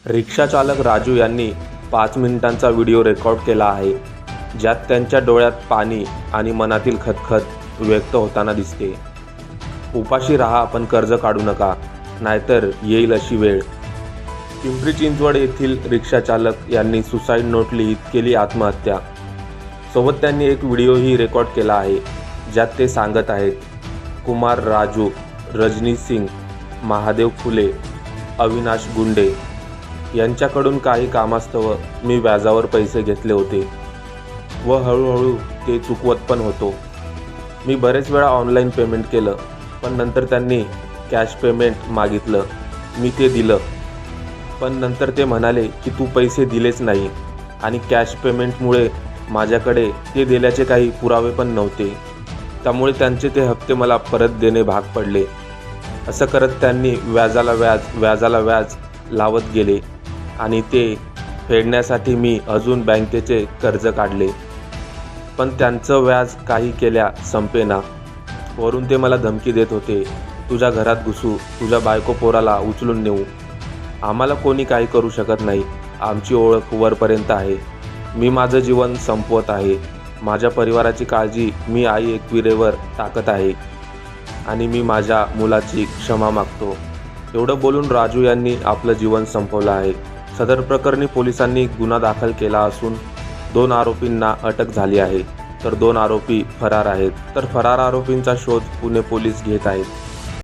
रिक्षाचालक राजू यांनी 5 मिनिटांचा व्हिडिओ रेकॉर्ड केला आहे, ज्यात त्यांच्या डोळ्यात पाणी आणि मनातील खदखद व्यक्त होताना दिसते. उपाशी राहा पण कर्ज काढू नका, नाहीतर येईल अशी वेळ. पिंपरी चिंचवड येथील रिक्षाचालक यांनी सुसाईड नोट लिहित केली आत्महत्या. सोबत त्यांनी एक व्हिडिओही रेकॉर्ड केला आहे, ज्यात ते सांगत आहेत, कुमार राजू, रजनी सिंग, महादेव फुले, अविनाश गुंडे यांच्याकडून काही कामास्तव मी व्याजावर पैसे घेतले होते व हळूहळू ते चुकवत पण होतो. मी बरेच वेळा ऑनलाईन पेमेंट केलं, पण नंतर त्यांनी कॅश पेमेंट मागितलं. मी ते दिलं, पण नंतर ते म्हणाले की तू पैसे दिलेच नाही आणि कॅश पेमेंटमुळे माझ्याकडे ते दिल्याचे काही पुरावे पण नव्हते. त्यामुळे त्यांचे ते हप्ते मला परत देणे भाग पडले. असं करत त्यांनी व्याजाला व्याज लावत गेले आणि ते फेडण्यासाठी मी अजून बँकेचे कर्ज काढले. पण त्यांचं व्याज काही केल्या संपेना. वरून ते मला धमकी देत होते, तुझ्या घरात घुसू, तुझ्या बायको पोराला उचलून नेऊ. आम्हाला कोणी काही करू शकत नाही. आमची ओळख वरपर्यंत आहे. मी माझं जीवन संपवत आहे. माझ्या परिवाराची काळजी मी आई एकविरेवर टाकत आहे आणि मी माझ्या मुलाची क्षमा मागतो. एवढं बोलून राजू यांनी आपलं जीवन संपवलं आहे. सदर प्रकरणी पोलिसांनी गुन्हा दाखल केला असून 2 आरोपींना अटक झाली आहे, तर 2 आरोपी फरार आहेत. तर फरार आरोपींचा शोध पुणे पोलीस घेत आहेत.